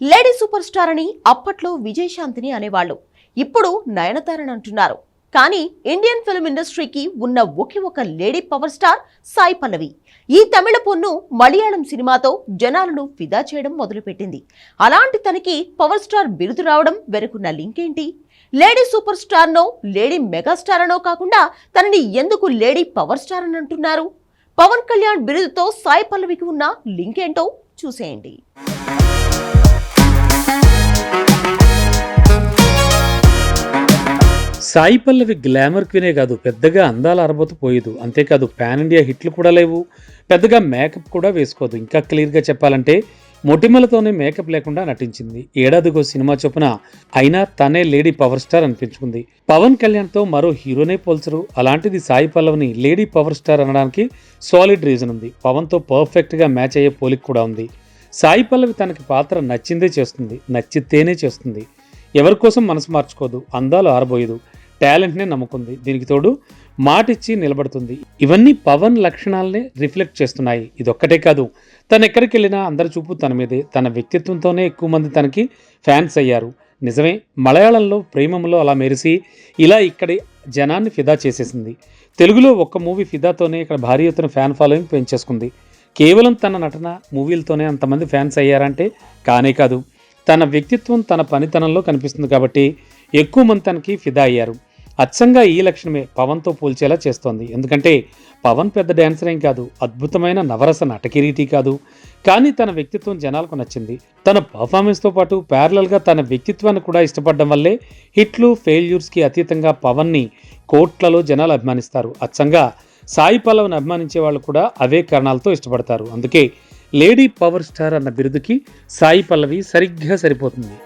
Lady super star అని అప్పట్లో విజయశాంతిని అనేవాళ్ళు. ఇప్పుడు నయనతారని అంటున్నారు. కానీ ఇండియన్ ఫిల్మ్ ఇండస్ట్రీకి ఉన్న ఒకే ఒక lady power star Sai Pallavi. ఈ తమిళ పొన్ను మలయాళం సినిమాతో జనాలను ఫిదా చేయడం మొదలుపెట్టింది. అలాంటి తనకి పవర్ స్టార్ బిరుదు రావడం వెనుకున్న లింక్ ఏంటి? లేడీ సూపర్ స్టార్ నో, లేడీ మెగాస్టార్ అనో కాకుండా తనని ఎందుకు లేడీ పవర్ స్టార్ అని అంటున్నారు? పవన్ కళ్యాణ్ బిరుదుతో సాయి పల్లవికి ఉన్న లింక్ ఏంటో చూసేయండి. సాయి పల్లవి గ్లామర్ క్వీనే కాదు, పెద్దగా అందాల అరబోతు పోయేదు. అంతేకాదు పాన్ ఇండియా హిట్లు కూడా లేవు, పెద్దగా మేకప్ కూడా వేసుకోదు. ఇంకా క్లియర్గా చెప్పాలంటే మొటిమలతోనే మేకప్ లేకుండా నటించింది. ఏడాదికో సినిమా చొప్పున అయినా తనే లేడీ పవర్ స్టార్ అనిపించుకుంది. పవన్ కళ్యాణ్తో మరో హీరోనే పోల్చరు. అలాంటిది సాయి పల్లవిని లేడీ పవర్ స్టార్ అనడానికి సాలిడ్ రీజన్ ఉంది. పవన్తో పర్ఫెక్ట్గా మ్యాచ్ అయ్యే పోలిక కూడా ఉంది. సాయి పల్లవి తనకి పాత్ర నచ్చిందే చేస్తుంది, నచ్చితేనే చేస్తుంది. ఎవరి కోసం మనసు మార్చుకోదు, అందాలు ఆరబోయదు, టాలెంట్నే నమ్ముకుంది. దీనికి తోడు మాటిచ్చి నిలబడుతుంది. ఇవన్నీ పవన్ లక్షణాలనే రిఫ్లెక్ట్ చేస్తున్నాయి. ఇదొక్కటే కాదు, తను ఎక్కడికి వెళ్ళినా అందరి చూపు తన మీదే. తన వ్యక్తిత్వంతోనే ఎక్కువ మంది తనకి ఫ్యాన్స్ అయ్యారు. నిజమే, మలయాళంలో ప్రేమలో అలా మెరిసి ఇలా ఇక్కడి జనాన్ని ఫిదా చేసేసింది. తెలుగులో ఒక్క మూవీ ఫిదాతోనే ఇక్కడ భారీ ఎత్తున ఫ్యాన్ ఫాలోయింగ్ పెంచేసుకుంది. కేవలం తన నటన, మూవీలతోనే అంతమంది ఫ్యాన్స్ అయ్యారంటే కానే కాదు. తన వ్యక్తిత్వం తన పనితనంలో కనిపిస్తుంది కాబట్టి ఎక్కువ మంది తనకి ఫిదా అయ్యారు. అచ్చంగా ఈ లక్షణమే పవన్తో పోల్చేలా చేస్తోంది. ఎందుకంటే పవన్ పెద్ద డాన్సర్ ఏం కాదు, అద్భుతమైన నవరస నటకిరీటి కాదు. కానీ తన వ్యక్తిత్వం జనాలకు నచ్చింది. తన పర్ఫార్మెన్స్తో పాటు ప్యారలల్గా తన వ్యక్తిత్వాన్ని కూడా ఇష్టపడడం వల్లే హిట్లు, ఫెయిల్యూర్స్కి అతీతంగా పవన్ని కోట్లలో జనాలు అభిమానిస్తారు. అచ్చంగా సాయి పల్లవిని అభిమానించే వాళ్ళు కూడా అవే కారణాలతో ఇష్టపడతారు. అందుకే లేడీ పవర్ స్టార్ అన్న బిరుదుకి సాయి పల్లవి సరిగ్గా సరిపోతుంది.